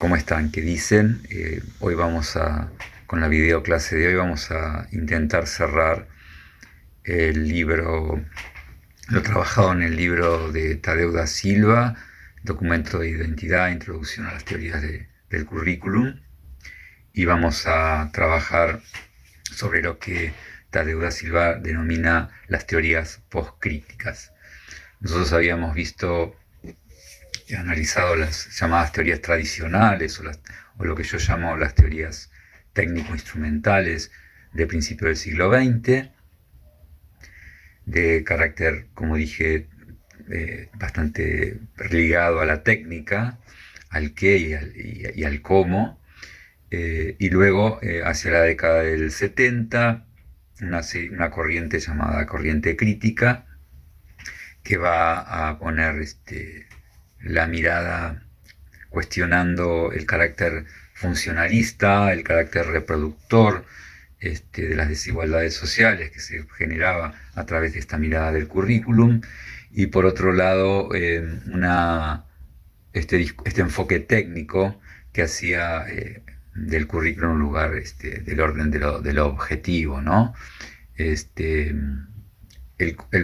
¿Cómo están? ¿Qué dicen? Hoy con la videoclase de hoy vamos a intentar cerrar el libro, lo trabajado en el libro de Tadeu da Silva, Documento de Identidad, Introducción a las Teorías del Currículum, y vamos a trabajar sobre lo que Tadeu da Silva denomina las teorías postcríticas. Nosotros habíamos visto he analizado las llamadas teorías tradicionales o lo que yo llamo las teorías técnico-instrumentales de principio del siglo XX, de carácter, como dije, bastante ligado a la técnica, al qué y al cómo. Y luego, hacia la década del 70, una corriente llamada corriente crítica, que va a poner la mirada cuestionando el carácter funcionalista, el carácter reproductor de las desigualdades sociales que se generaba a través de esta mirada del currículum, y por otro lado este enfoque técnico que hacía del currículum un lugar del orden de lo objetivo, ¿no? Este,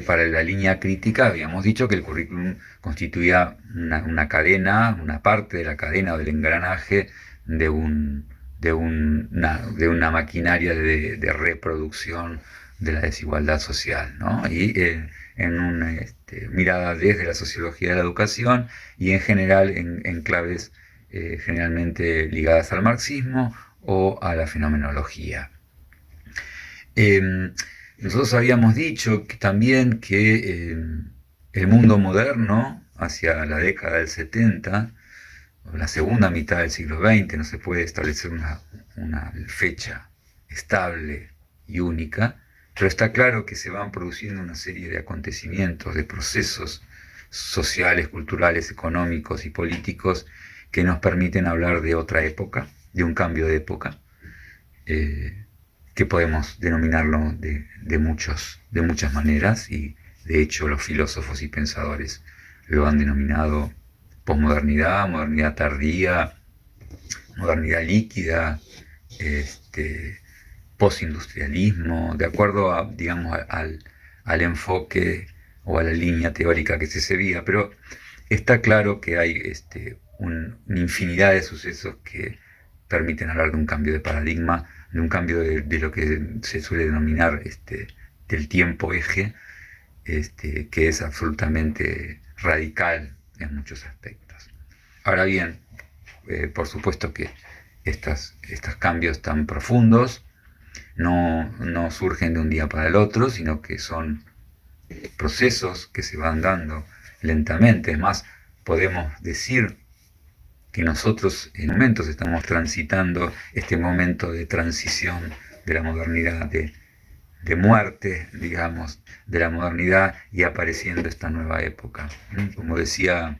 para la línea crítica habíamos dicho que el currículum constituía una cadena, una parte de la cadena o del engranaje de, de una maquinaria de reproducción de la desigualdad social, ¿no? Y en una mirada desde la sociología de la educación y en general en claves generalmente ligadas al marxismo o a la fenomenología. Nosotros habíamos dicho también que el mundo moderno, hacia la década del 70, o la segunda mitad del siglo XX, no se puede establecer una fecha estable y única, pero está claro que se van produciendo una serie de acontecimientos, de procesos sociales, culturales, económicos y políticos que nos permiten hablar de otra época, de un cambio de época. Que podemos denominarlo de muchas maneras, y de hecho los filósofos y pensadores lo han denominado posmodernidad, modernidad tardía, modernidad líquida, postindustrialismo, de acuerdo a, digamos, al enfoque o a la línea teórica que se seguía, pero está claro que hay una infinidad de sucesos que permiten hablar de un cambio de paradigma, de un cambio de lo que se suele denominar del tiempo eje, que es absolutamente radical en muchos aspectos. Ahora bien, por supuesto que estos cambios tan profundos no surgen de un día para el otro, sino que son procesos que se van dando lentamente. Es más, podemos decir que nosotros en momentos estamos transitando este momento de transición de la modernidad, de muerte, digamos, de la modernidad, y apareciendo esta nueva época. Como decía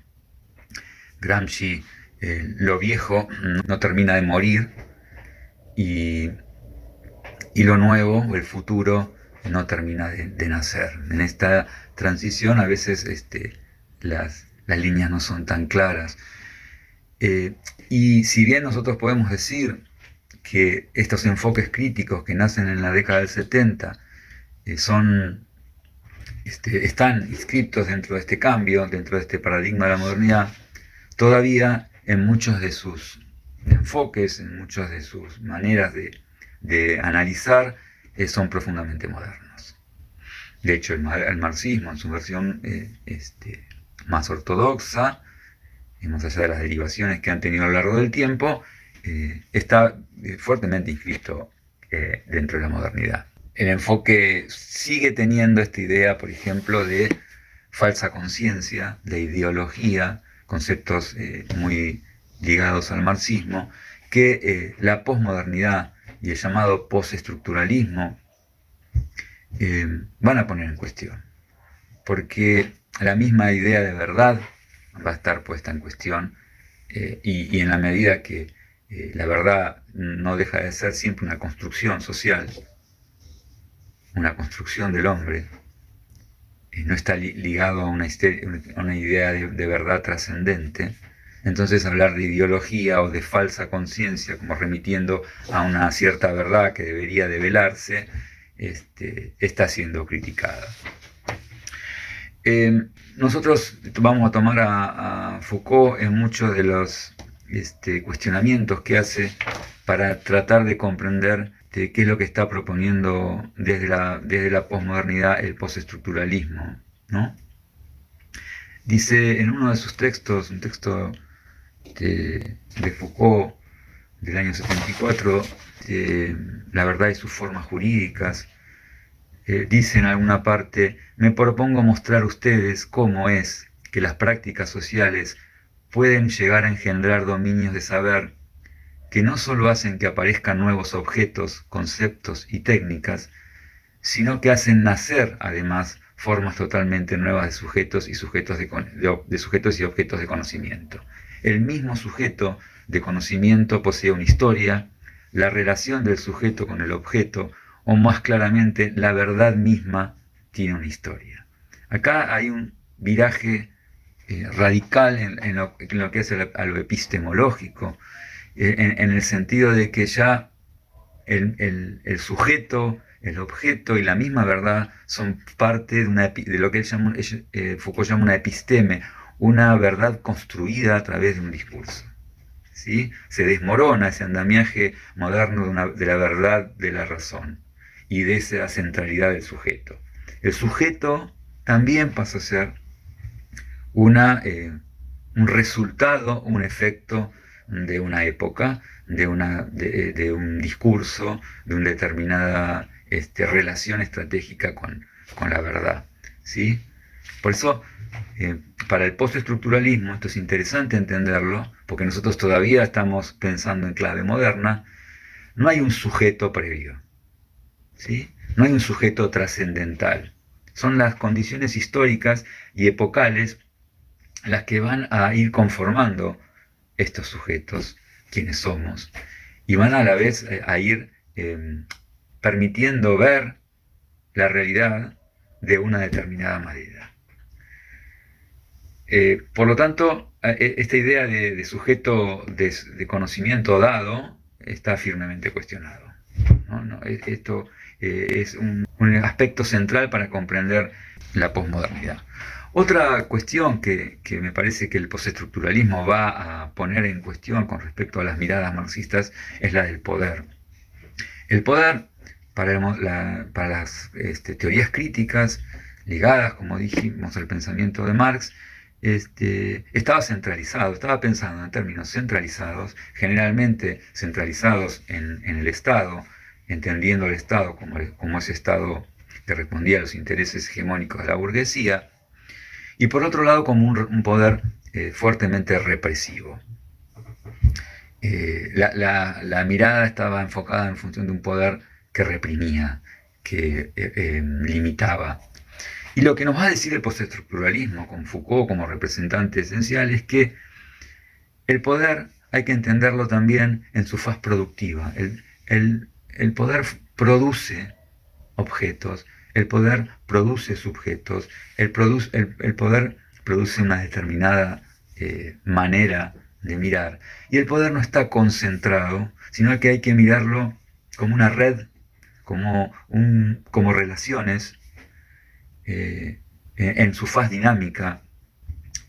Gramsci, lo viejo no termina de morir y, y lo nuevo, el futuro, no termina de nacer. En esta transición a veces las líneas no son tan claras. Y si bien nosotros podemos decir que estos enfoques críticos que nacen en la década del 70 están inscritos dentro de este cambio, dentro de este paradigma de la modernidad, todavía en muchos de sus enfoques, en muchas de sus maneras de analizar, son profundamente modernos. De hecho, el marxismo, en su versión más ortodoxa, y más allá de las derivaciones que han tenido a lo largo del tiempo, está fuertemente inscrito dentro de la modernidad. El enfoque sigue teniendo esta idea, por ejemplo, de falsa conciencia, de ideología, conceptos muy ligados al marxismo, que la posmodernidad y el llamado postestructuralismo van a poner en cuestión, porque la misma idea de verdad va a estar puesta en cuestión, y en la medida que la verdad no deja de ser siempre una construcción social, una construcción del hombre, no está ligado a una idea de verdad trascendente, Entonces hablar de ideología o de falsa conciencia, como remitiendo a una cierta verdad que debería develarse, está siendo criticada. Nosotros vamos a tomar a Foucault en muchos de los cuestionamientos que hace para tratar de comprender qué es lo que está proponiendo desde la posmodernidad el postestructuralismo, ¿no? Dice en uno de sus textos, un texto de Foucault del año 74, La verdad y sus formas jurídicas, dice en alguna parte: me propongo mostrar a ustedes cómo es que las prácticas sociales pueden llegar a engendrar dominios de saber que no solo hacen que aparezcan nuevos objetos, conceptos y técnicas, sino que hacen nacer además formas totalmente nuevas de sujetos y sujetos y objetos de conocimiento. El mismo sujeto de conocimiento posee una historia, la relación del sujeto con el objeto, o más claramente, la verdad misma tiene una historia. Acá hay un viraje radical en lo que es a lo epistemológico, en el sentido de que ya el sujeto, el objeto y la misma verdad son parte de lo que Foucault llama una episteme, una verdad construida a través de un discurso. ¿Sí? Se desmorona ese andamiaje moderno de la verdad de la razón y de esa centralidad del sujeto. El sujeto también pasa a ser un resultado, un efecto de una época, de un discurso, de una determinada relación estratégica con la verdad, ¿sí? Por eso, para el postestructuralismo, esto es interesante entenderlo, porque nosotros todavía estamos pensando en clave moderna, no hay un sujeto previo, ¿sí? No hay un sujeto trascendental. Son las condiciones históricas y epocales las que van a ir conformando estos sujetos, quienes somos, y van a la vez a ir permitiendo ver la realidad de una determinada manera. Por lo tanto, esta idea de sujeto de conocimiento dado está firmemente cuestionado, ¿no? Esto es un aspecto central para comprender la posmodernidad. Otra cuestión que me parece que el postestructuralismo va a poner en cuestión con respecto a las miradas marxistas es la del poder. El poder, para las teorías críticas ligadas, como dijimos, al pensamiento de Marx, estaba centralizado, estaba pensando en términos centralizados, generalmente centralizados en el Estado, entendiendo el Estado como ese Estado que respondía a los intereses hegemónicos de la burguesía, y por otro lado como un poder fuertemente represivo. La mirada estaba enfocada en función de un poder que reprimía, que limitaba. Y lo que nos va a decir el postestructuralismo, con Foucault como representante esencial, es que el poder hay que entenderlo también en su faz productiva. El poder produce objetos, el poder produce sujetos, el poder produce una determinada manera de mirar. Y el poder no está concentrado, sino que hay que mirarlo como una red, como relaciones, en su faz dinámica.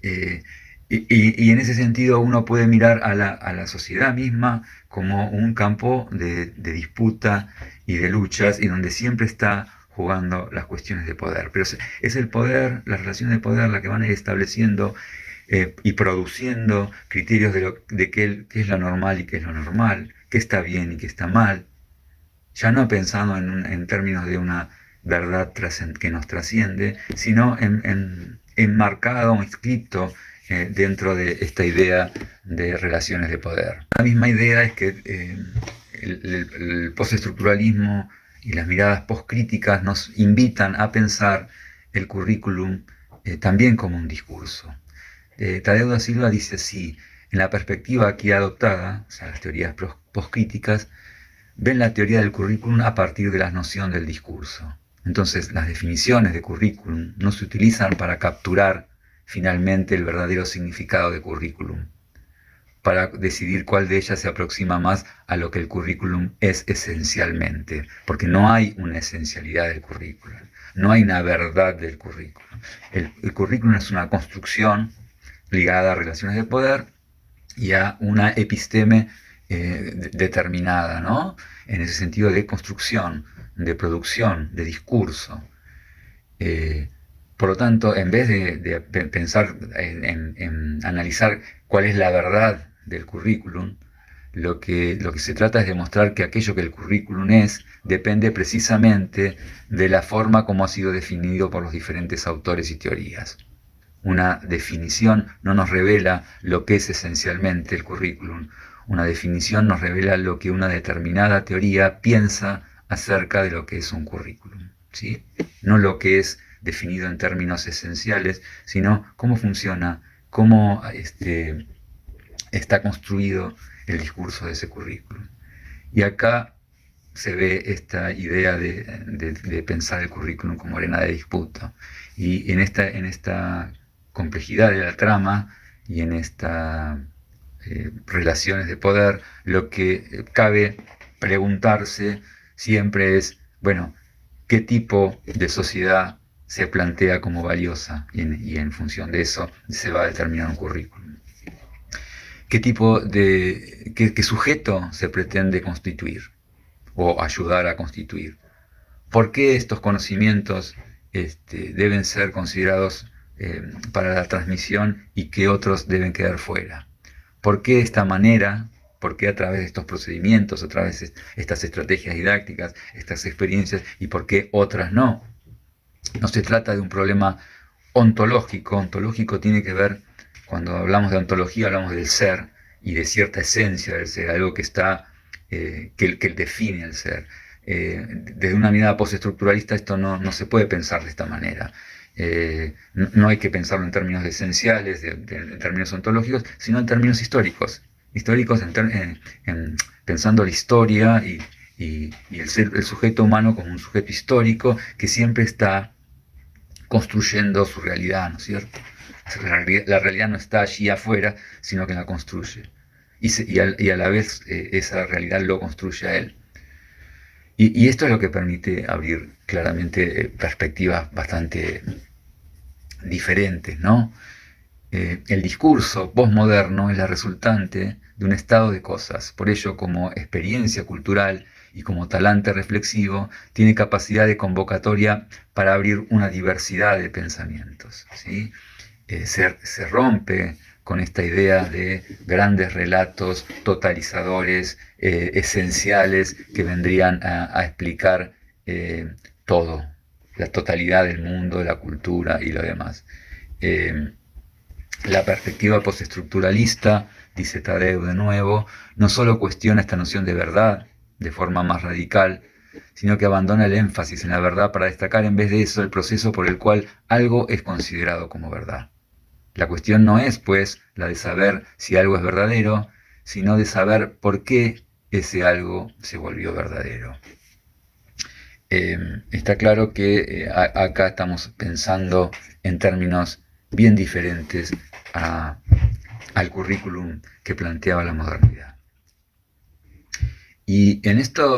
Y en ese sentido uno puede mirar a la sociedad misma como un campo de disputa y de luchas, y donde siempre está jugando las cuestiones de poder. Pero es el poder, las relaciones de poder, las que van a ir estableciendo y produciendo criterios de qué es lo normal y qué es lo normal, qué está bien y qué está mal, ya no pensando en términos de una verdad que nos trasciende, sino enmarcado, inscripto dentro de esta idea de relaciones de poder. La misma idea es que el postestructuralismo y las miradas postcríticas nos invitan a pensar el currículum también como un discurso. Tadeu da Silva dice así: en la perspectiva aquí adoptada, o sea, las teorías postcríticas, ven la teoría del currículum a partir de la noción del discurso. Entonces, las definiciones de currículum no se utilizan para capturar finalmente el verdadero significado de currículum, para decidir cuál de ellas se aproxima más a lo que el currículum es esencialmente, porque no hay una esencialidad del currículum, no hay una verdad del currículum. El currículum es una construcción ligada a relaciones de poder y a una episteme determinada, ¿no? En ese sentido de construcción, de producción, de discurso. Por lo tanto, en vez de pensar en analizar cuál es la verdad del currículum, lo que se trata es demostrar que aquello que el currículum es depende precisamente de la forma como ha sido definido por los diferentes autores y teorías. Una definición no nos revela lo que es esencialmente el currículum. Una definición nos revela lo que una determinada teoría piensa acerca de lo que es un currículum, ¿sí? No lo que es definido en términos esenciales, sino cómo funciona, cómo está construido el discurso de ese currículum. Y acá se ve esta idea de pensar el currículum como arena de disputa. Y en esta complejidad de la trama y en estas relaciones de poder, lo que cabe preguntarse siempre es, bueno, ¿qué tipo de sociedad se plantea como valiosa? Y en función de eso se va a determinar un currículum. ¿Qué tipo de, qué sujeto se pretende constituir o ayudar a constituir? ¿Por qué estos conocimientos deben ser considerados para la transmisión y qué otros deben quedar fuera? ¿Por qué de esta manera? ¿Por qué a través de estos procedimientos, a través de estas estrategias didácticas, estas experiencias, y por qué otras no? No se trata de un problema ontológico. Ontológico tiene que ver, cuando hablamos de ontología, hablamos del ser y de cierta esencia del ser, algo que está, que define el ser. Desde una mirada postestructuralista esto no se puede pensar de esta manera. No hay que pensarlo en términos esenciales, en términos ontológicos, sino en términos históricos. Históricos pensando la historia y el sujeto humano como un sujeto histórico que siempre está construyendo su realidad, ¿no es cierto? La realidad no está allí afuera, sino que la construye. Y a la vez esa realidad lo construye a él. Y esto es lo que permite abrir claramente perspectivas bastante diferentes, ¿no? El discurso postmoderno es la resultante de un estado de cosas. Por ello, como experiencia cultural y como talante reflexivo, tiene capacidad de convocatoria para abrir una diversidad de pensamientos, ¿sí? Se rompe con esta idea de grandes relatos totalizadores, esenciales, que vendrían a explicar todo, la totalidad del mundo, la cultura y lo demás. La perspectiva postestructuralista, dice Tadeu de nuevo, no solo cuestiona esta noción de verdad de forma más radical, sino que abandona el énfasis en la verdad para destacar en vez de eso el proceso por el cual algo es considerado como verdad. La cuestión no es, pues, la de saber si algo es verdadero, sino de saber por qué ese algo se volvió verdadero. Está claro que acá estamos pensando en términos bien diferentes al currículum que planteaba la modernidad. Y en esta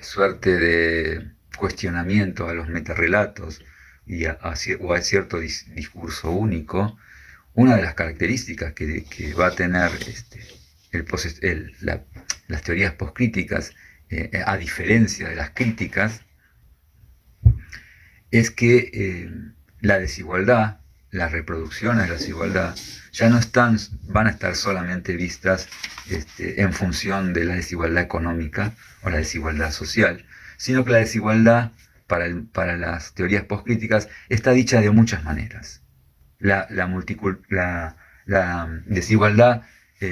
suerte de cuestionamiento a los metarrelatos o a cierto discurso único, una de las características que va a tener las teorías poscríticas, a diferencia de las críticas, es que la desigualdad, las reproducciones de la desigualdad, ya no van a estar solamente vistas en función de la desigualdad económica o la desigualdad social, sino que la desigualdad para las teorías postcríticas está dicha de muchas maneras. La desigualdad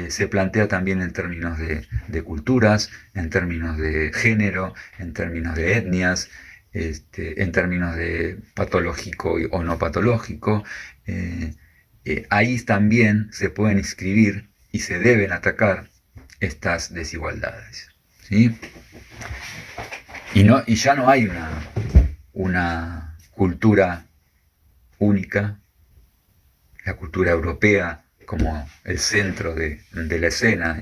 se plantea también en términos de culturas, en términos de género, en términos de etnias, en términos de patológico o no patológico. Ahí también se pueden inscribir y se deben atacar estas desigualdades, ¿sí? Y ya no hay una cultura única. La cultura europea como el centro de la escena,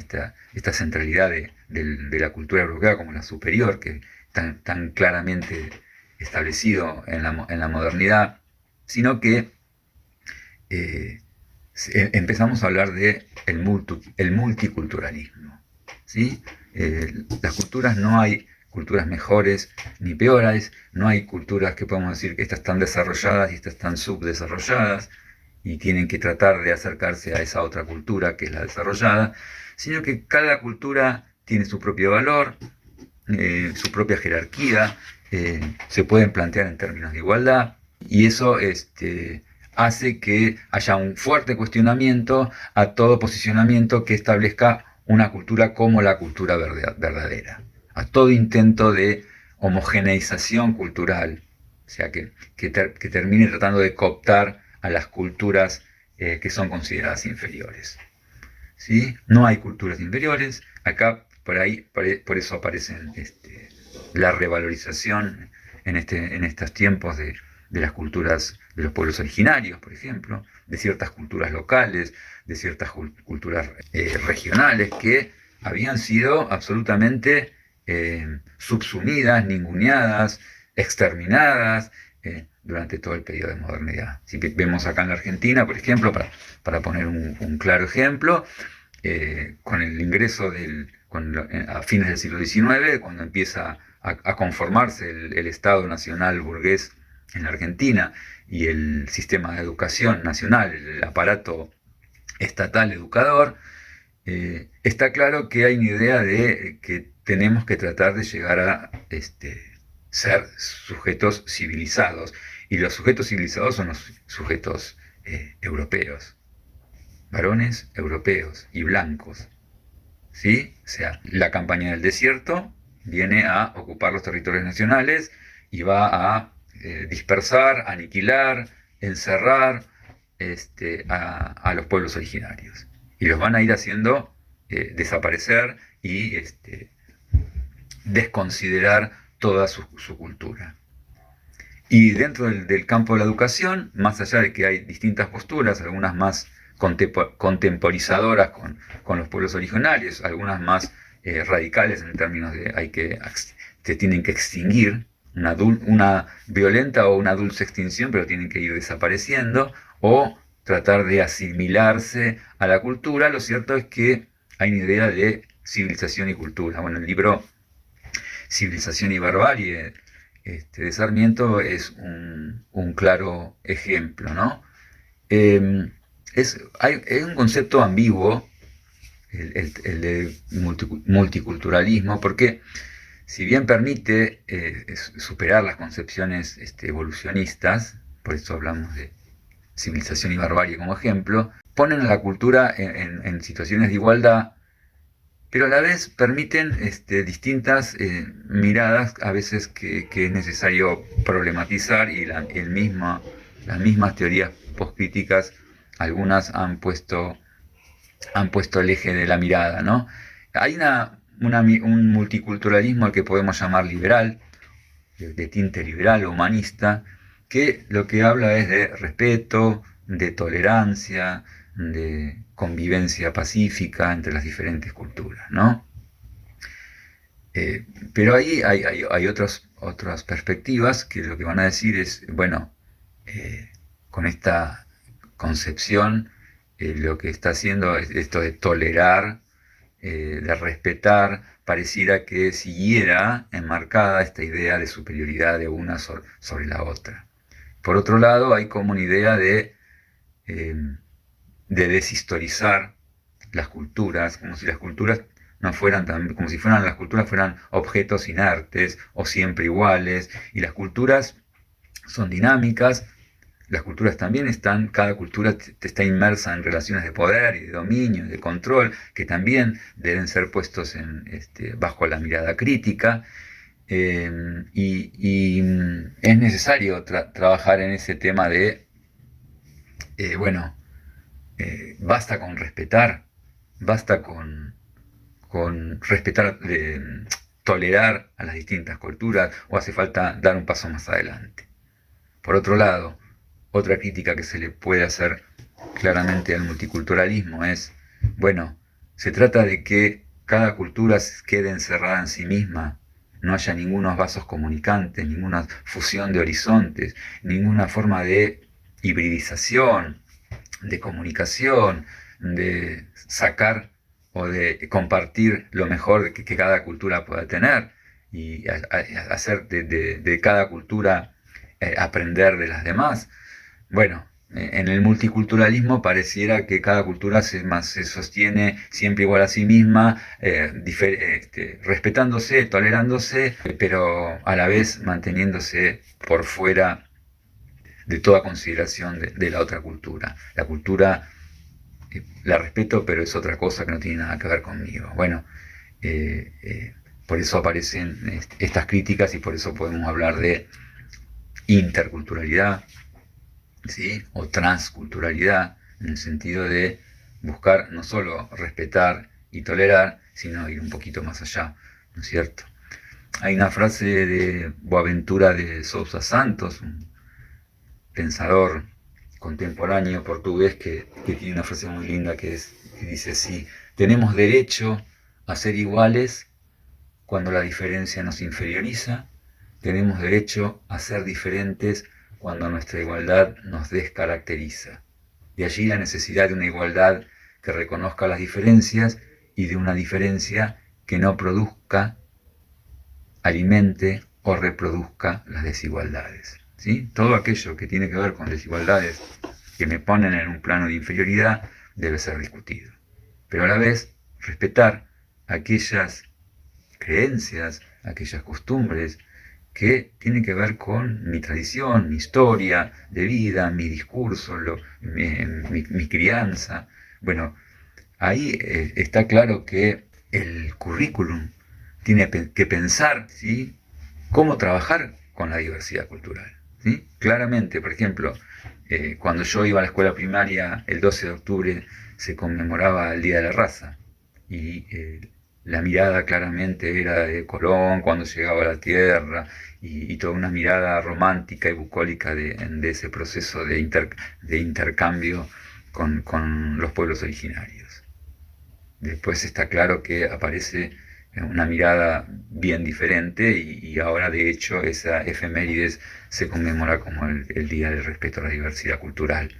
esta centralidad de la cultura europea como la superior, que tan claramente establecido en la modernidad, sino que empezamos a hablar de el multiculturalismo. ¿Sí? Las culturas, no hay culturas mejores ni peores, no hay culturas que podemos decir que estas están desarrolladas y estas están subdesarrolladas y tienen que tratar de acercarse a esa otra cultura que es la desarrollada, sino que cada cultura tiene su propio valor, su propia jerarquía, se pueden plantear en términos de igualdad, y eso hace que haya un fuerte cuestionamiento a todo posicionamiento que establezca una cultura como la cultura verdadera, a todo intento de homogeneización cultural, o sea, que termine tratando de cooptar a las culturas que son consideradas inferiores. ¿Sí? No hay culturas inferiores, acá por eso aparecen la revalorización en estos tiempos de las culturas de los pueblos originarios, por ejemplo, de ciertas culturas locales, de ciertas culturas regionales que habían sido absolutamente subsumidas, ninguneadas, exterminadas durante todo el periodo de modernidad. Si vemos acá en la Argentina, por ejemplo, para poner un claro ejemplo, con el ingreso a fines del siglo XIX, cuando empieza a conformarse el Estado Nacional burgués en la Argentina y el sistema de educación nacional, el aparato estatal educador, está claro que hay una idea de que tenemos que tratar de llegar a ser sujetos civilizados, y los sujetos civilizados son los sujetos europeos, varones europeos y blancos. ¿Sí? O sea, la campaña del desierto viene a ocupar los territorios nacionales y va a dispersar, aniquilar, encerrar a los pueblos originarios. Y los van a ir haciendo desaparecer y desconsiderar toda su cultura. Y dentro del campo de la educación, más allá de que hay distintas posturas, algunas más contemporizadoras con los pueblos originarios, algunas más radicales en términos de se tienen que extinguir, una violenta o una dulce extinción, pero tienen que ir desapareciendo, o tratar de asimilarse a la cultura. Lo cierto es que hay una idea de civilización y cultura. Bueno, el libro Civilización y Barbarie de Sarmiento es un claro ejemplo, ¿no? Es un concepto ambiguo, el de multiculturalismo, porque si bien permite superar las concepciones evolucionistas, por eso hablamos de Civilización y Barbarie como ejemplo, ponen a la cultura en situaciones de igualdad, pero a la vez permiten distintas miradas, a veces que es necesario problematizar, y las mismas teorías postcríticas, algunas han puesto el eje de la mirada, ¿no? Hay un multiculturalismo al que podemos llamar liberal, de tinte liberal o humanista, que lo que habla es de respeto, de tolerancia, de convivencia pacífica entre las diferentes culturas, ¿no? Pero ahí hay otras perspectivas que lo que van a decir es, bueno, con esta concepción, lo que está haciendo es esto de tolerar, de respetar, pareciera que siguiera enmarcada esta idea de superioridad de una sobre la otra. Por otro lado, hay como una idea de deshistorizar las culturas, como si las culturas no fueran como si las culturas fueran objetos inertes o siempre iguales, y las culturas son dinámicas. Las culturas también cada cultura está inmersa en relaciones de poder y de dominio y de control, que también deben ser puestos bajo la mirada crítica, y es necesario trabajar en ese tema de, basta con respetar, basta con respetar, tolerar a las distintas culturas, o hace falta dar un paso más adelante. Por otro lado, otra crítica que se le puede hacer claramente al multiculturalismo es, bueno, se trata de que cada cultura quede encerrada en sí misma, no haya ningunos vasos comunicantes, ninguna fusión de horizontes, ninguna forma de hibridización, de comunicación, de sacar o de compartir lo mejor que cada cultura pueda tener y hacer de cada cultura aprender de las demás. Bueno, en el multiculturalismo pareciera que cada cultura se sostiene siempre igual a sí misma, respetándose, tolerándose, pero a la vez manteniéndose por fuera de toda consideración de la otra cultura. La cultura la respeto, pero es otra cosa que no tiene nada que ver conmigo. Bueno, por eso aparecen estas críticas y por eso podemos hablar de interculturalidad, ¿sí? O transculturalidad, en el sentido de buscar no solo respetar y tolerar, sino ir un poquito más allá, ¿no es cierto? Hay una frase de Boaventura de Sousa Santos, un pensador contemporáneo portugués que tiene una frase muy linda que dice así: tenemos derecho a ser iguales cuando la diferencia nos inferioriza, tenemos derecho a ser diferentes cuando nuestra igualdad nos descaracteriza. De allí la necesidad de una igualdad que reconozca las diferencias y de una diferencia que no produzca, alimente o reproduzca las desigualdades. ¿Sí? Todo aquello que tiene que ver con desigualdades que me ponen en un plano de inferioridad debe ser discutido. Pero a la vez respetar aquellas creencias, aquellas costumbres que tienen que ver con mi tradición, mi historia de vida, mi discurso, mi crianza. Bueno, ahí está claro que el currículum tiene que pensar, ¿sí?, cómo trabajar con la diversidad cultural. ¿Sí? Claramente, por ejemplo, cuando yo iba a la escuela primaria, el 12 de octubre se conmemoraba el Día de la Raza y la mirada claramente era de Colón cuando llegaba a la Tierra y toda una mirada romántica y bucólica de ese proceso de intercambio con los pueblos originarios. Después está claro que aparece una mirada bien diferente y ahora de hecho esa efemérides se conmemora como el Día del Respeto a la Diversidad Cultural,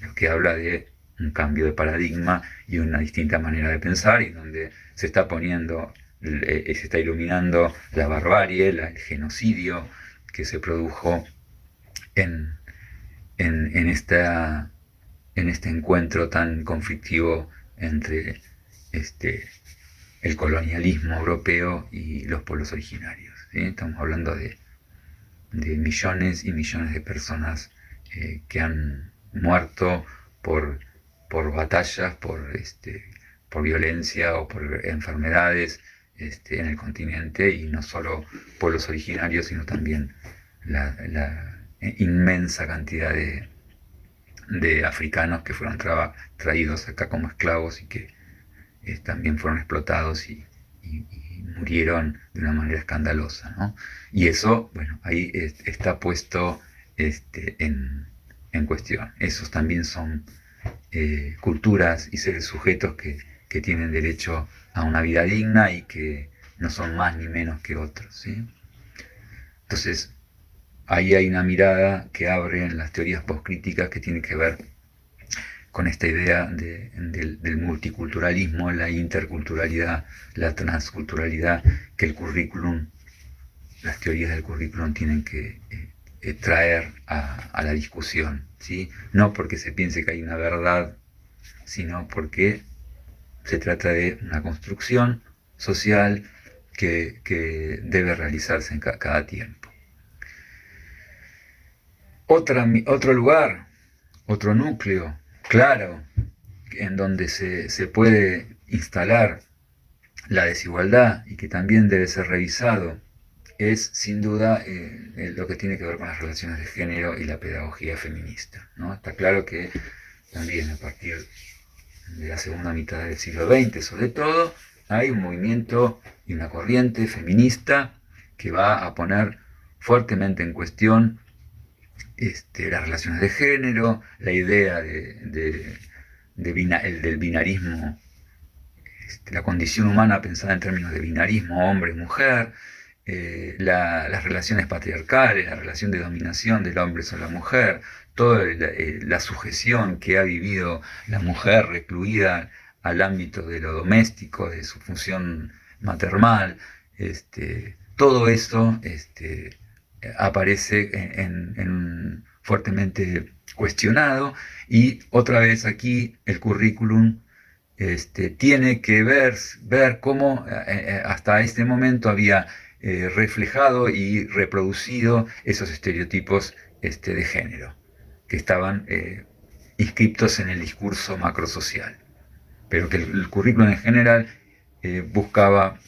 lo que habla de un cambio de paradigma y una distinta manera de pensar, y donde se está poniendo, se está iluminando la barbarie, el genocidio que se produjo en este encuentro tan conflictivo entre el colonialismo europeo y los pueblos originarios. ¿Sí? Estamos hablando de millones y millones de personas que han muerto por batallas, por violencia o por enfermedades en el continente, y no solo pueblos originarios, sino también la inmensa cantidad de africanos que fueron traídos acá como esclavos y que también fueron explotados y murieron de una manera escandalosa, ¿no? Y eso, bueno, ahí está puesto en cuestión. Esos también son culturas y seres sujetos que tienen derecho a una vida digna y que no son más ni menos que otros, ¿sí? Entonces, ahí hay una mirada que abre en las teorías postcríticas que tiene que ver con esta idea del multiculturalismo, la interculturalidad, la transculturalidad, que el currículum, las teorías del currículum tienen que traer a la discusión, ¿sí? No porque se piense que hay una verdad, sino porque se trata de una construcción social que debe realizarse en cada tiempo. Otro lugar, otro núcleo claro en donde se puede instalar la desigualdad y que también debe ser revisado es sin duda lo que tiene que ver con las relaciones de género y la pedagogía feminista, ¿no? Está claro que también a partir de la segunda mitad del siglo XX, sobre todo, hay un movimiento y una corriente feminista que va a poner fuertemente en cuestión las relaciones de género, la idea del binarismo, la condición humana pensada en términos de binarismo, hombre-mujer, las relaciones patriarcales, la relación de dominación del hombre sobre la mujer, toda la sujeción que ha vivido la mujer recluida al ámbito de lo doméstico, de su función maternal, todo eso aparece fuertemente cuestionado, y otra vez aquí el currículum tiene que ver cómo hasta este momento había reflejado y reproducido esos estereotipos de género que estaban inscriptos en el discurso macrosocial, pero que el currículum en general buscaba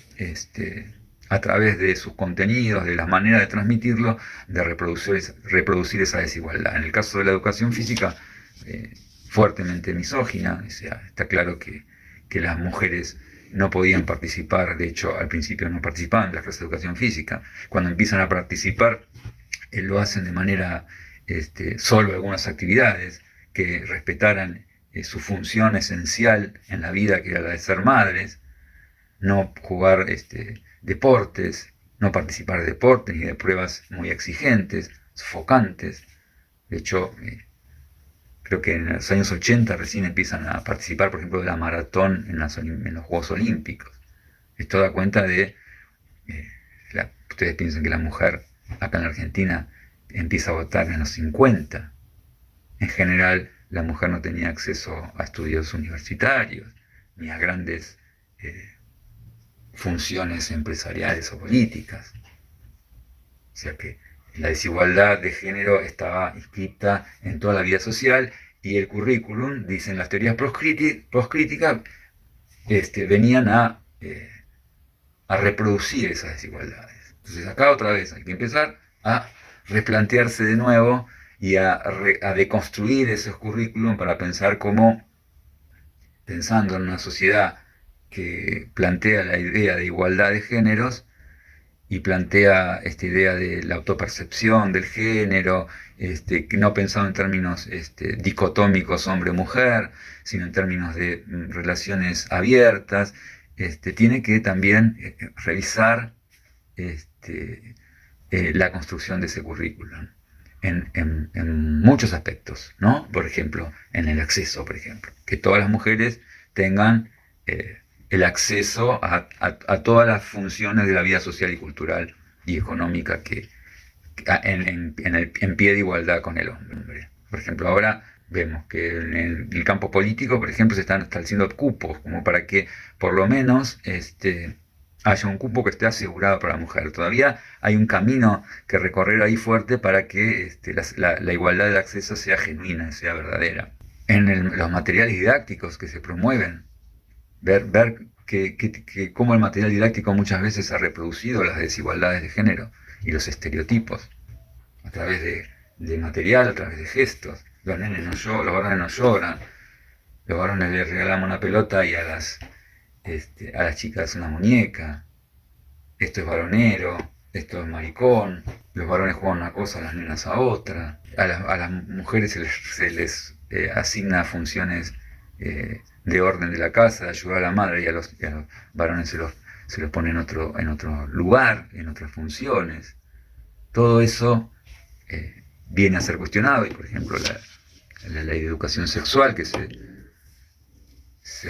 a través de sus contenidos, de las maneras de transmitirlo, de reproducir esa desigualdad. En el caso de la educación física, fuertemente misógina, o sea, está claro que las mujeres no podían participar, de hecho al principio no participaban en las clases de educación física. Cuando empiezan a participar, lo hacen de manera, solo algunas actividades que respetaran su función esencial en la vida, que era la de ser madres, no jugar deportes, no participar de deportes ni de pruebas muy exigentes, sofocantes. De hecho, creo que en los años 80 recién empiezan a participar, por ejemplo, de la maratón en los Juegos Olímpicos. Esto da cuenta de, ustedes piensan que la mujer acá en Argentina empieza a votar en los 50. En general, la mujer no tenía acceso a estudios universitarios, ni a grandes funciones empresariales o políticas. O sea que la desigualdad de género estaba inscrita en toda la vida social, y el currículum, dicen las teorías proscríticas, venían a reproducir esas desigualdades. Entonces acá otra vez hay que empezar a replantearse de nuevo y a deconstruir esos currículum para pensar cómo, pensando en una sociedad que plantea la idea de igualdad de géneros y plantea esta idea de la autopercepción del género, no pensado en términos dicotómicos hombre-mujer, sino en términos de relaciones abiertas, tiene que también revisar la construcción de ese currículum en muchos aspectos, ¿no? Por ejemplo, en el acceso, por ejemplo, que todas las mujeres tengan el acceso a todas las funciones de la vida social y cultural y económica en pie de igualdad con el hombre. Por ejemplo, ahora vemos que en el campo político, por ejemplo, se están estableciendo cupos, como para que por lo menos haya un cupo que esté asegurado para la mujer. Todavía hay un camino que recorrer ahí fuerte para que la igualdad de acceso sea genuina, sea verdadera. En los materiales didácticos que se promueven, ver cómo el material didáctico muchas veces ha reproducido las desigualdades de género y los estereotipos a través de material, a través de gestos. Los nenes no lloran, los varones no lloran, los varones les regalamos una pelota y a las chicas una muñeca. Esto es varonero, esto es maricón. Los varones juegan una cosa, las nenas a otra. A las mujeres se les asigna funciones de orden de la casa, de ayudar a la madre, y a los varones se los pone en otro lugar, en otras funciones. Todo eso viene a ser cuestionado, y por ejemplo la ley de educación sexual que se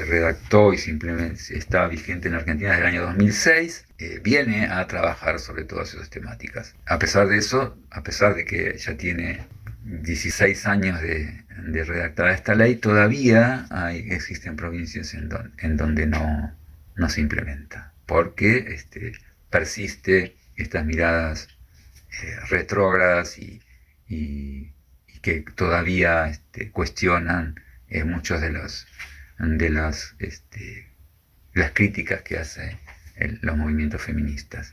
redactó y simplemente está vigente en Argentina desde el año 2006, viene a trabajar sobre todas esas temáticas. A pesar de eso, a pesar de que ya tiene 16 años de redactada esta ley, todavía existen provincias en donde no se implementa, porque persiste estas miradas retrógradas y que todavía cuestionan muchos de las críticas que hacen los movimientos feministas.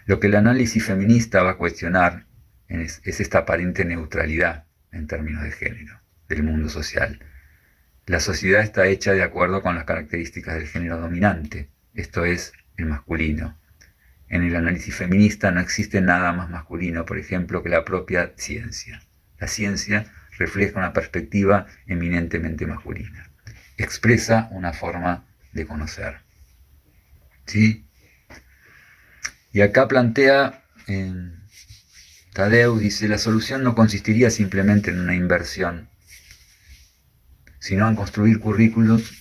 Lo que el análisis feminista va a cuestionar es esta aparente neutralidad en términos de género del mundo social. La sociedad está hecha de acuerdo con las características del género dominante, esto es, el masculino. En el análisis feminista no existe nada más masculino, por ejemplo, que la propia ciencia. La ciencia refleja una perspectiva eminentemente masculina. Expresa una forma de conocer. ¿Sí? Y acá plantea, Tadeu dice, la solución no consistiría simplemente en una inversión, sino en construir currículos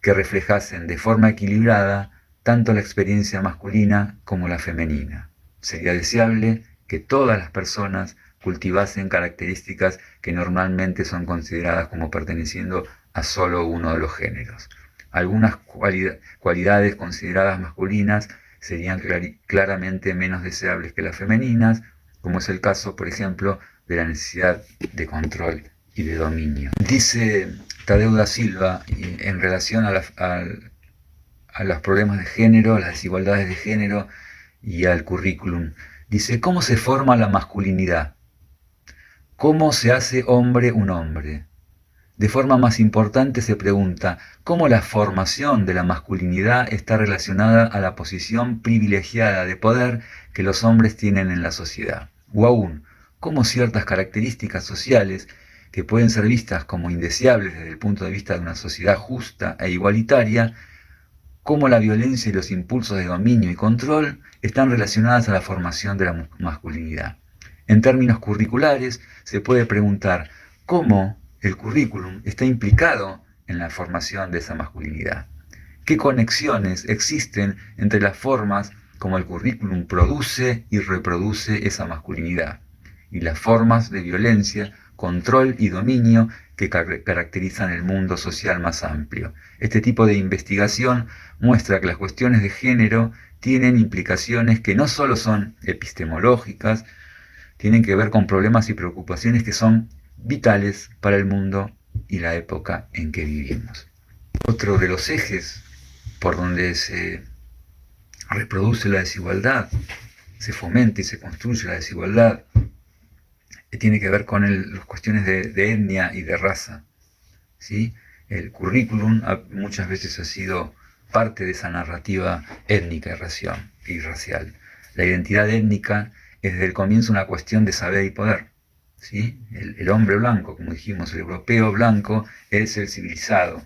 que reflejasen de forma equilibrada tanto la experiencia masculina como la femenina. Sería deseable que todas las personas cultivasen características que normalmente son consideradas como perteneciendo a solo uno de los géneros. Algunas cualidades consideradas masculinas serían claramente menos deseables que las femeninas, como es el caso, por ejemplo, de la necesidad de control y de dominio. Dice Tadeu da Silva, en relación a los problemas de género, a las desigualdades de género y al currículum, dice, ¿cómo se forma la masculinidad? ¿Cómo se hace hombre un hombre? De forma más importante se pregunta, ¿cómo la formación de la masculinidad está relacionada a la posición privilegiada de poder que los hombres tienen en la sociedad? O aún, ¿cómo ciertas características sociales que pueden ser vistas como indeseables desde el punto de vista de una sociedad justa e igualitaria, cómo la violencia y los impulsos de dominio y control están relacionadas a la formación de la masculinidad? En términos curriculares, se puede preguntar cómo el currículum está implicado en la formación de esa masculinidad. ¿Qué conexiones existen entre las formas como el currículum produce y reproduce esa masculinidad y las formas de violencia, control y dominio que caracterizan el mundo social más amplio? Este tipo de investigación muestra que las cuestiones de género tienen implicaciones que no solo son epistemológicas, tienen que ver con problemas y preocupaciones que son vitales para el mundo y la época en que vivimos. Otro de los ejes por donde se reproduce la desigualdad, se fomenta y se construye la desigualdad, tiene que ver con las cuestiones de etnia y de raza. ¿Sí? El currículum muchas veces ha sido parte de esa narrativa étnica y racial. La identidad étnica es desde el comienzo una cuestión de saber y poder. ¿Sí? El hombre blanco, como dijimos, el europeo blanco es el civilizado.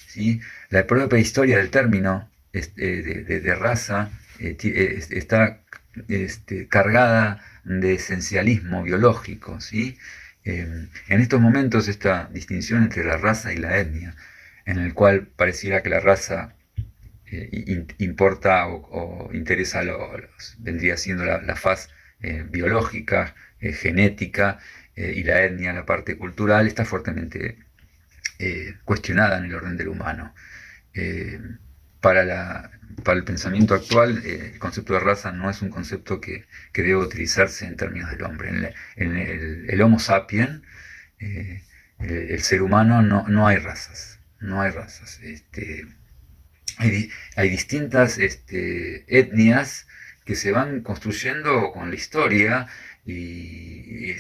¿Sí? La propia historia del término de raza está cargada de esencialismo biológico. ¿Sí? En estos momentos esta distinción entre la raza y la etnia, en el cual pareciera que la raza importa o interesa, vendría siendo la faz biológica, genética, y la etnia, la parte cultural, está fuertemente cuestionada en el orden del humano. Para el pensamiento actual, el concepto de raza no es un concepto que debe utilizarse en términos del hombre. En el Homo sapiens, el ser humano, no hay razas. No hay razas. Hay distintas etnias que se van construyendo con la historia, y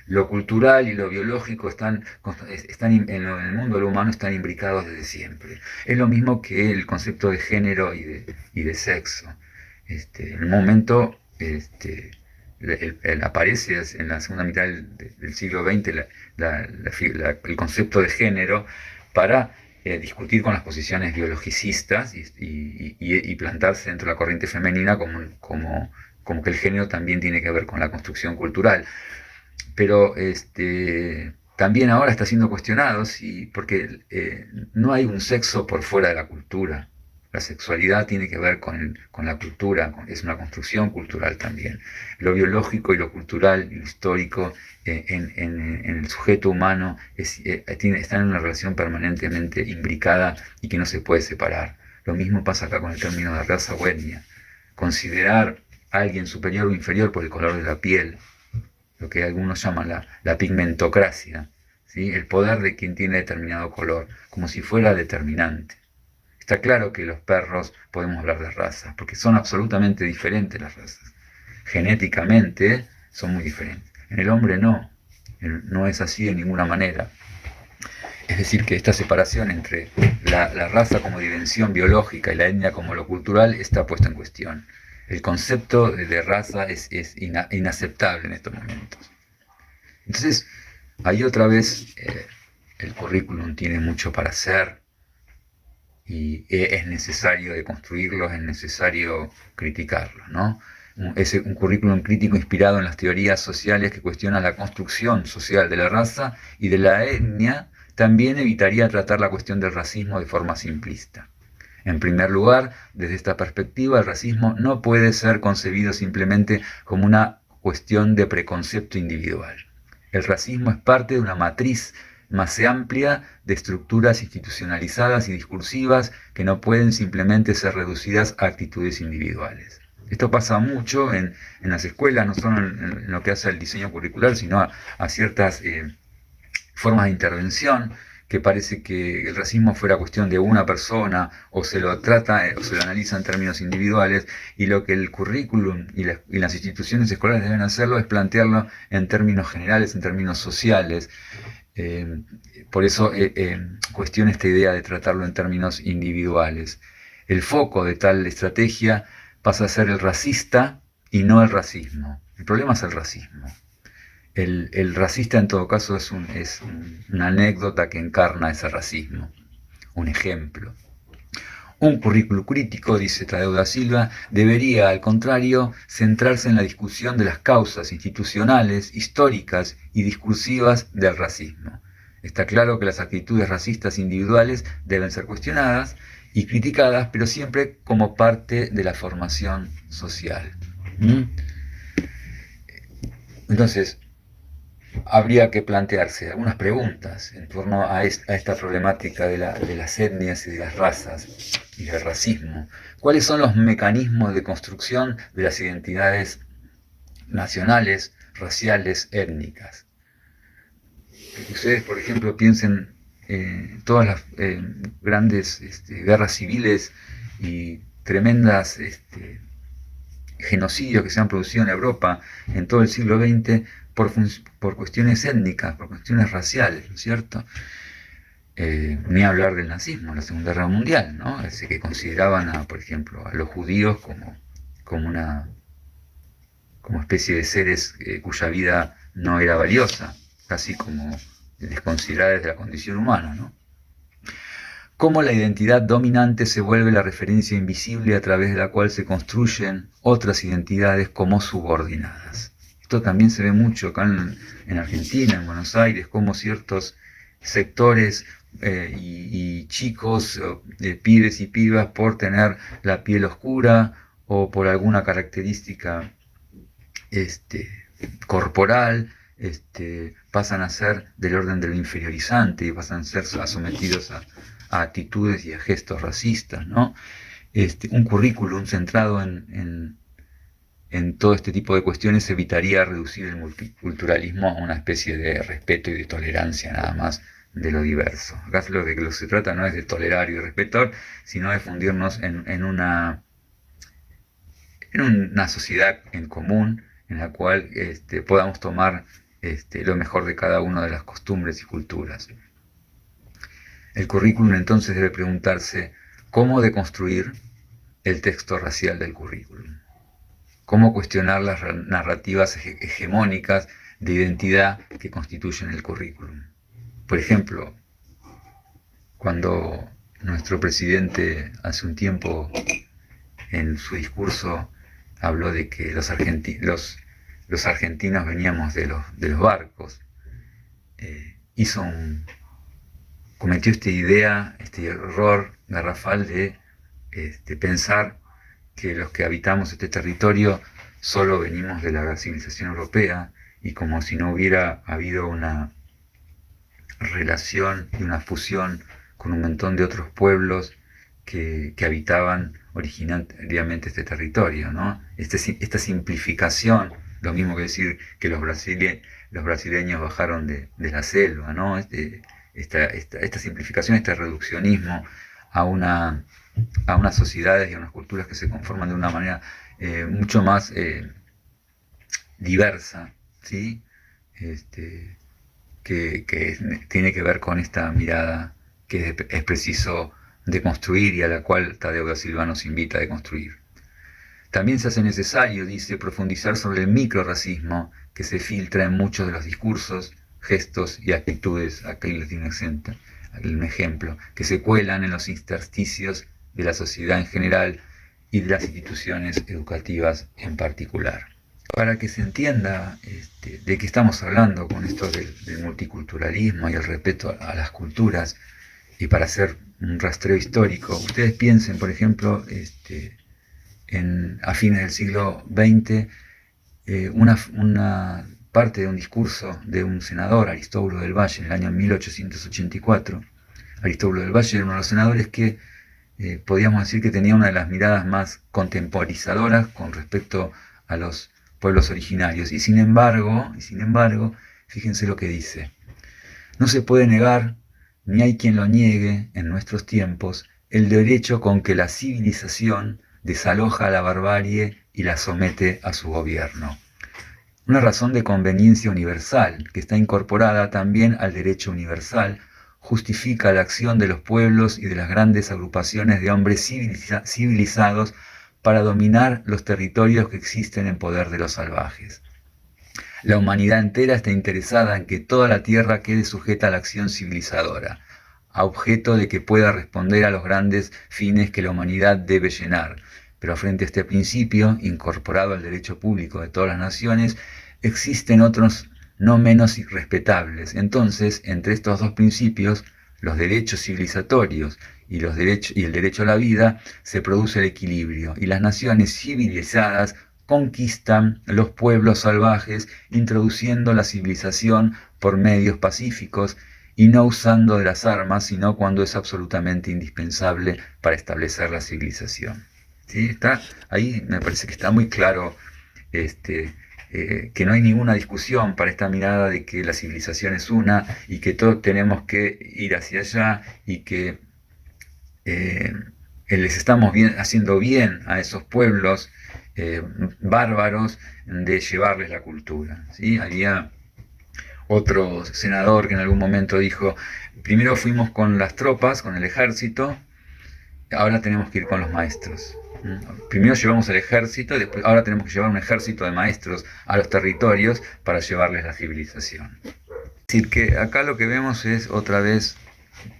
lo cultural y lo biológico están en el mundo del humano, están imbricados desde siempre. Es lo mismo que el concepto de género y de sexo. En un momento aparece en la segunda mitad del siglo XX el concepto de género para discutir con las posiciones biologicistas y plantarse dentro de la corriente femenina como que el género también tiene que ver con la construcción cultural. Pero también ahora está siendo cuestionado porque no hay un sexo por fuera de la cultura. La sexualidad tiene que ver con la cultura, es una construcción cultural también. Lo biológico y lo cultural y lo histórico en el sujeto humano están en una relación permanentemente imbricada y que no se puede separar. Lo mismo pasa acá con el término de raza o etnia. Considerar a alguien superior o inferior por el color de la piel, lo que algunos llaman la pigmentocracia, ¿sí? El poder de quien tiene determinado color, como si fuera determinante. Está claro que los perros podemos hablar de razas, porque son absolutamente diferentes las razas. Genéticamente son muy diferentes. En el hombre no es así de ninguna manera. Es decir, que esta separación entre la raza como dimensión biológica y la etnia como lo cultural está puesta en cuestión. El concepto de raza es inaceptable en estos momentos. Entonces, ahí otra vez el currículum tiene mucho para hacer y es necesario deconstruirlo, es necesario criticarlo, ¿no? Es un currículum crítico inspirado en las teorías sociales que cuestionan la construcción social de la raza y de la etnia, también evitaría tratar la cuestión del racismo de forma simplista. En primer lugar, desde esta perspectiva, el racismo no puede ser concebido simplemente como una cuestión de preconcepto individual. El racismo es parte de una matriz más amplia de estructuras institucionalizadas y discursivas que no pueden simplemente ser reducidas a actitudes individuales. Esto pasa mucho en las escuelas, no solo en lo que hace el diseño curricular, sino a ciertas formas de intervención, que parece que el racismo fuera cuestión de una persona, o se lo trata o se lo analiza en términos individuales, y lo que el currículum y las instituciones escolares deben hacerlo es plantearlo en términos generales, en términos sociales. Por eso cuestiono esta idea de tratarlo en términos individuales. El foco de tal estrategia pasa a ser el racista y no el racismo. El problema es el racismo. El racista en todo caso es una anécdota que encarna ese racismo, un ejemplo. Un currículo crítico, dice Tadeu da Silva, debería, al contrario, centrarse en la discusión de las causas institucionales, históricas y discursivas del racismo. Está claro que las actitudes racistas individuales deben ser cuestionadas y criticadas, pero siempre como parte de la formación social. Entonces, habría que plantearse algunas preguntas en torno a esta problemática de las etnias y de las razas y del racismo. ¿Cuáles son los mecanismos de construcción de las identidades nacionales, raciales, étnicas? Ustedes, por ejemplo, piensen en todas las grandes guerras civiles y tremendas genocidios que se han producido en Europa en todo el siglo XX por cuestiones étnicas, por cuestiones raciales, ¿no es cierto? Ni hablar del nazismo en la Segunda Guerra Mundial, ¿no? Ese que consideraban, por ejemplo, a los judíos como especie de seres cuya vida no era valiosa, casi como desconsideradas de la condición humana, ¿no? Cómo la identidad dominante se vuelve la referencia invisible a través de la cual se construyen otras identidades como subordinadas. Esto también se ve mucho acá en Argentina, en Buenos Aires, cómo ciertos sectores y chicos, pibes y pibas, por tener la piel oscura o por alguna característica corporal, pasan a ser del orden de lo inferiorizante y pasan a ser sometidos a actitudes y a gestos racistas, ¿no? Un currículum centrado en todo este tipo de cuestiones evitaría reducir el multiculturalismo a una especie de respeto y de tolerancia nada más de lo diverso. Acá lo de lo que se trata no es de tolerar y respetar, sino de fundirnos en una sociedad en común en la cual podamos tomar lo mejor de cada una de las costumbres y culturas. El currículum entonces debe preguntarse cómo deconstruir el texto racial del currículum, cómo cuestionar las narrativas hegemónicas de identidad que constituyen el currículum. Por ejemplo, cuando nuestro presidente hace un tiempo en su discurso habló de que los argentinos veníamos de los barcos, cometió esta idea, este error garrafal de pensar que los que habitamos este territorio solo venimos de la civilización europea, y como si no hubiera habido una relación y una fusión con un montón de otros pueblos que habitaban originariamente este territorio, ¿no? Esta simplificación, lo mismo que decir que los brasileños bajaron de la selva, ¿no? Esta simplificación, este reduccionismo a unas sociedades y a unas culturas que se conforman de una manera mucho más diversa, ¿sí? Que tiene que ver con esta mirada que es preciso deconstruir y a la cual Tadeu da Silva nos invita a deconstruir. También se hace necesario, dice, profundizar sobre el microrracismo que se filtra en muchos de los discursos, gestos y actitudes, aquí les di un ejemplo, que se cuelan en los intersticios de la sociedad en general y de las instituciones educativas en particular. Para que se entienda de qué estamos hablando con esto del multiculturalismo y el respeto a las culturas, y para hacer un rastreo histórico, ustedes piensen, por ejemplo, a fines del siglo XX, una parte de un discurso de un senador, Aristóbulo del Valle, en el año 1884. Aristóbulo del Valle era uno de los senadores que podíamos decir que tenía una de las miradas más contemporizadoras con respecto a los pueblos originarios. Y sin embargo, fíjense lo que dice: no se puede negar, ni hay quien lo niegue en nuestros tiempos, el derecho con que la civilización desaloja a la barbarie y la somete a su gobierno. Una razón de conveniencia universal, que está incorporada también al derecho universal, justifica la acción de los pueblos y de las grandes agrupaciones de hombres civilizados para dominar los territorios que existen en poder de los salvajes. La humanidad entera está interesada en que toda la tierra quede sujeta a la acción civilizadora, a objeto de que pueda responder a los grandes fines que la humanidad debe llenar. Pero frente a este principio, incorporado al derecho público de todas las naciones, existen otros no menos irrespetables. Entonces, entre estos dos principios, los derechos civilizatorios y el derecho a la vida, se produce el equilibrio, y las naciones civilizadas conquistan los pueblos salvajes, introduciendo la civilización por medios pacíficos y no usando de las armas, sino cuando es absolutamente indispensable para establecer la civilización. ¿Sí? Está ahí, me parece que está muy claro que no hay ninguna discusión para esta mirada de que la civilización es una y que todos tenemos que ir hacia allá, y que les estamos haciendo bien a esos pueblos bárbaros de llevarles la cultura. ¿Sí? Había otro senador que en algún momento dijo: primero fuimos con las tropas, con el ejército, ahora tenemos que ir con los maestros. Primero llevamos el ejército, ahora tenemos que llevar un ejército de maestros a los territorios para llevarles la civilización. Es decir, que acá lo que vemos es, otra vez,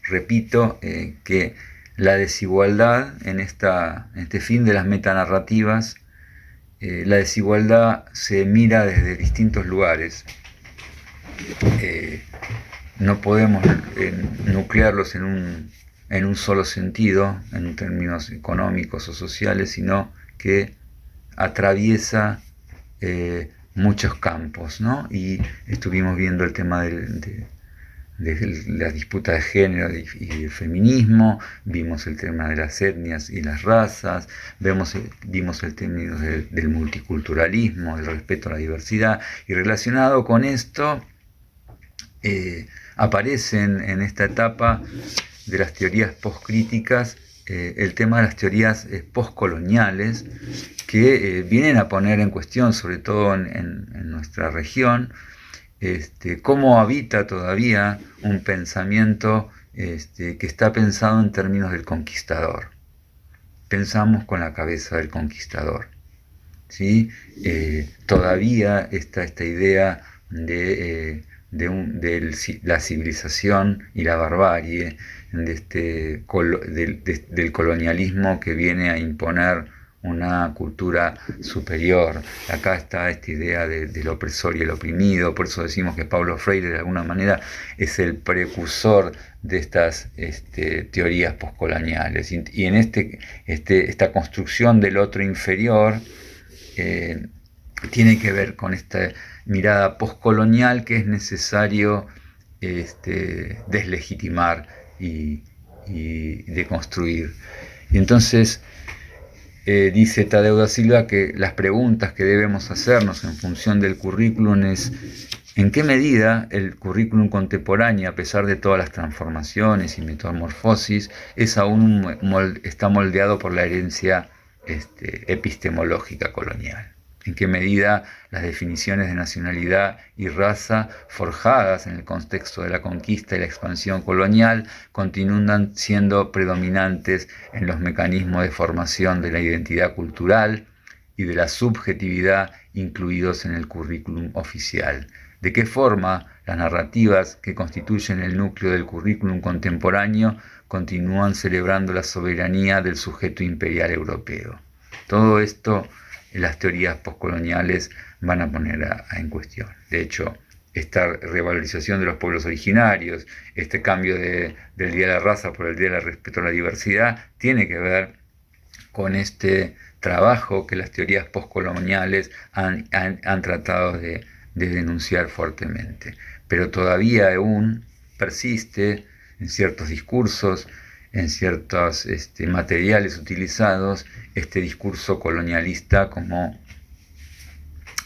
repito, que la desigualdad en este fin de las metanarrativas, la desigualdad se mira desde distintos lugares. No podemos nuclearlos en un solo sentido, en términos económicos o sociales, sino que atraviesa muchos campos, ¿no? Y estuvimos viendo el tema de la disputa de género y el feminismo, vimos el tema de las etnias y las razas, vimos el término del multiculturalismo, del respeto a la diversidad, y relacionado con esto aparecen en esta etapa de las teorías postcríticas el tema de las teorías postcoloniales, que vienen a poner en cuestión, sobre todo en nuestra región, cómo habita todavía un pensamiento que está pensado en términos del conquistador. Pensamos con la cabeza del conquistador, ¿sí? Todavía está esta idea de la civilización y la barbarie, del colonialismo que viene a imponer una cultura superior. Acá está esta idea del opresor y el oprimido. Por eso decimos que Paulo Freire de alguna manera es el precursor de estas teorías postcoloniales, y en esta construcción del otro inferior tiene que ver con esta mirada postcolonial que es necesario deslegitimar y deconstruir. Y entonces dice Tadeu da Silva que las preguntas que debemos hacernos en función del currículum es: ¿en qué medida el currículum contemporáneo, a pesar de todas las transformaciones y metamorfosis, está moldeado por la herencia epistemológica colonial? ¿En qué medida las definiciones de nacionalidad y raza, forjadas en el contexto de la conquista y la expansión colonial, continúan siendo predominantes en los mecanismos de formación de la identidad cultural y de la subjetividad incluidos en el currículum oficial. ¿De qué forma las narrativas que constituyen el núcleo del currículum contemporáneo continúan celebrando la soberanía del sujeto imperial europeo? Todo esto las teorías postcoloniales van a poner en cuestión. De hecho, esta revalorización de los pueblos originarios, este cambio del Día de la Raza por el Día del Respeto a la Diversidad, tiene que ver con este trabajo que las teorías postcoloniales han tratado de denunciar fuertemente. Pero todavía aún persiste en ciertos discursos, en ciertos materiales utilizados, este discurso colonialista como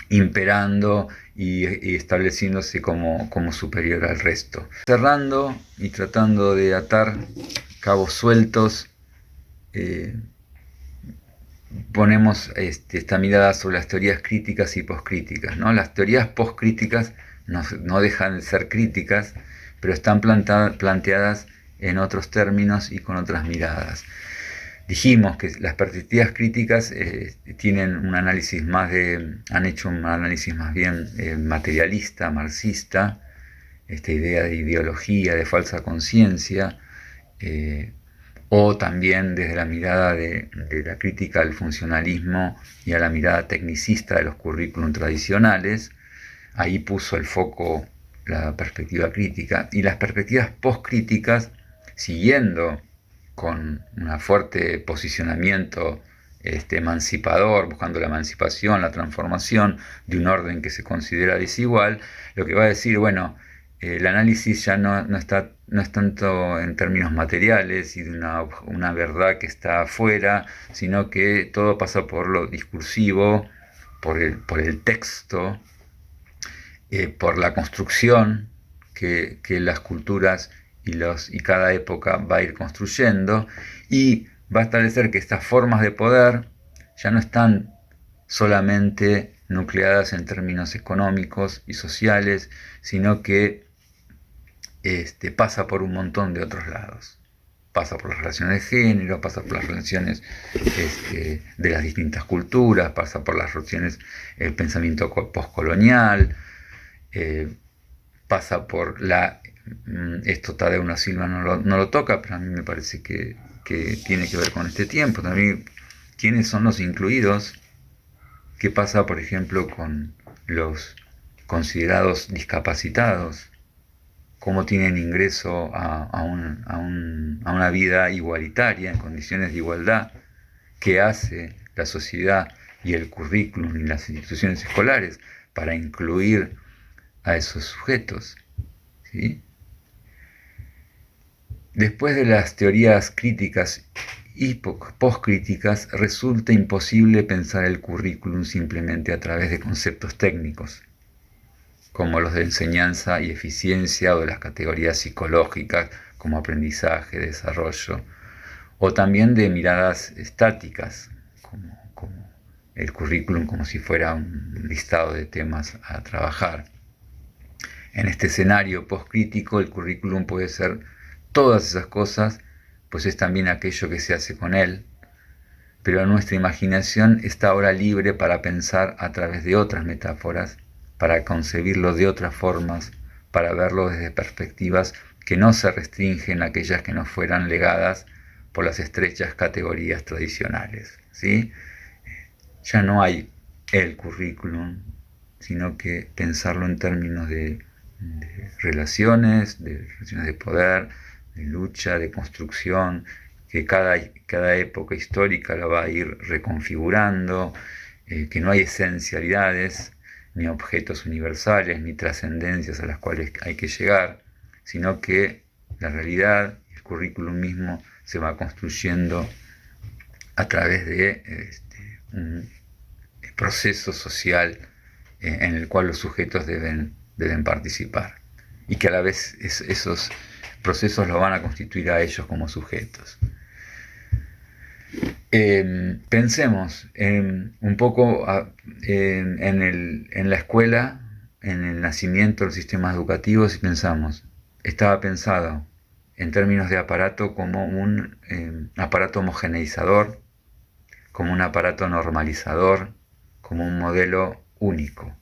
imperando y estableciéndose como superior al resto. Cerrando y tratando de atar cabos sueltos, ponemos esta mirada sobre las teorías críticas y poscríticas, ¿no? Las teorías poscríticas no dejan de ser críticas, pero están planteadas en otros términos y con otras miradas. Dijimos que las perspectivas críticas tienen un análisis han hecho un análisis más bien materialista, marxista, esta idea de ideología, de falsa conciencia, o también desde la mirada de la crítica al funcionalismo y a la mirada tecnicista de los currículum tradicionales. Ahí puso el foco la perspectiva crítica, y las perspectivas postcríticas, siguiendo con un fuerte posicionamiento emancipador, buscando la emancipación, la transformación de un orden que se considera desigual, lo que va a decir, bueno, el análisis ya no es tanto en términos materiales y de una verdad que está afuera, sino que todo pasa por lo discursivo, por el texto, por la construcción que las culturas y cada época va a ir construyendo, y va a establecer que estas formas de poder ya no están solamente nucleadas en términos económicos y sociales, sino que pasa por un montón de otros lados. Pasa por las relaciones de género, pasa por las relaciones de las distintas culturas, pasa por las relaciones, el pensamiento postcolonial, pasa por esto Tadeu da Silva no lo toca, pero a mí me parece que tiene que ver con este tiempo. También, ¿quiénes son los incluidos? ¿Qué pasa, por ejemplo, con los considerados discapacitados? ¿Cómo tienen ingreso a una vida igualitaria, en condiciones de igualdad? ¿Qué hace la sociedad y el currículum y las instituciones escolares para incluir a esos sujetos? ¿Sí? Después de las teorías críticas y postcríticas, resulta imposible pensar el currículum simplemente a través de conceptos técnicos, como los de enseñanza y eficiencia, o de las categorías psicológicas como aprendizaje, desarrollo, o también de miradas estáticas, como el currículum como si fuera un listado de temas a trabajar. En este escenario postcrítico, el currículum puede ser todas esas cosas, pues es también aquello que se hace con él, pero nuestra imaginación está ahora libre para pensar a través de otras metáforas, para concebirlo de otras formas, para verlo desde perspectivas que no se restringen a aquellas que nos fueran legadas por las estrechas categorías tradicionales, ¿sí? Ya no hay el currículum, sino que pensarlo en términos de relaciones de poder, de lucha, de construcción, que cada época histórica la va a ir reconfigurando, que no hay esencialidades, ni objetos universales, ni trascendencias a las cuales hay que llegar, sino que la realidad, el currículum mismo, se va construyendo a través de un proceso social en el cual los sujetos deben participar, y que a la vez esos procesos lo van a constituir a ellos como sujetos. Pensemos un poco en la escuela, en el nacimiento de los sistemas educativos, y pensamos, estaba pensado en términos de aparato como un aparato homogeneizador, como un aparato normalizador, como un modelo único.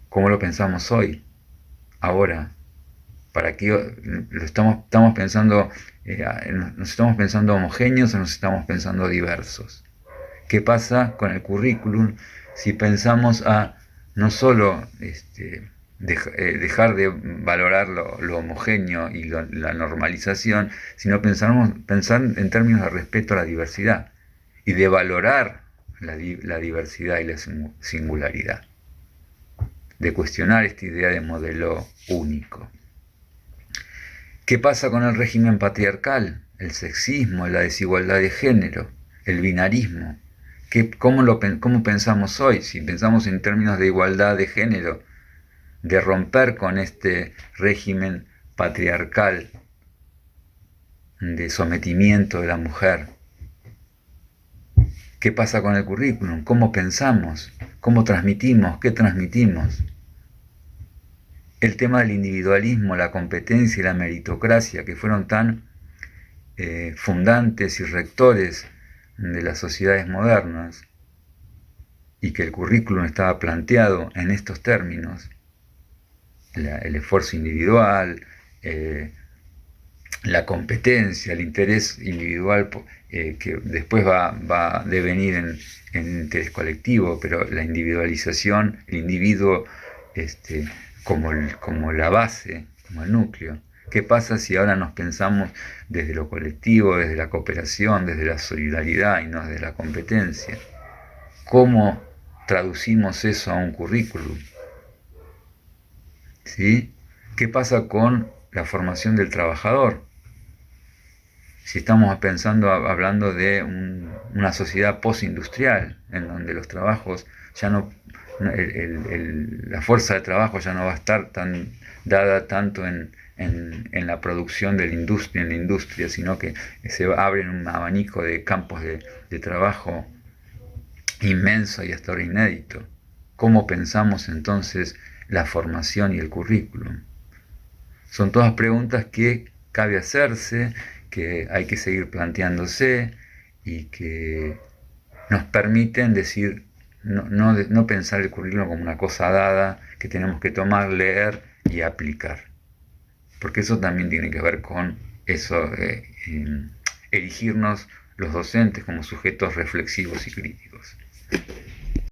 ¿Cómo lo pensamos hoy? Ahora, ¿para qué lo estamos pensando? ¿Nos estamos pensando homogéneos o nos estamos pensando diversos? ¿Qué pasa con el currículum si pensamos a no solo dejar de valorar lo homogéneo y la normalización, sino pensar en términos de respeto a la diversidad y de valorar la diversidad y la singularidad, de cuestionar esta idea de modelo único? ¿Qué pasa con el régimen patriarcal, el sexismo, la desigualdad de género, el binarismo? ¿Cómo pensamos hoy? Si pensamos en términos de igualdad de género, de romper con este régimen patriarcal de sometimiento de la mujer. ¿Qué pasa con el currículum? ¿Cómo pensamos? ¿Cómo transmitimos? ¿Qué transmitimos? El tema del individualismo, la competencia y la meritocracia, que fueron tan fundantes y rectores de las sociedades modernas, y que el currículum estaba planteado en estos términos, el esfuerzo individual, la competencia, el interés individual, que después va a devenir en interés colectivo, pero la individualización, el individuo como la base, como el núcleo. ¿Qué pasa si ahora nos pensamos desde lo colectivo, desde la cooperación, desde la solidaridad y no desde la competencia? ¿Cómo traducimos eso a un currículum? ¿Sí? ¿Qué pasa con la formación del trabajador? Si estamos hablando de una sociedad postindustrial, en donde los trabajos ya no, la fuerza de trabajo ya no va a estar tan dada tanto en la producción de en la industria, sino que se abren un abanico de campos de trabajo inmenso y hasta ahora inédito. ¿Cómo pensamos entonces la formación y el currículum? Son todas preguntas que cabe hacerse, que hay que seguir planteándose y que nos permiten decir, no pensar el currículum como una cosa dada que tenemos que tomar, leer y aplicar. Porque eso también tiene que ver con eso, erigirnos los docentes como sujetos reflexivos y críticos.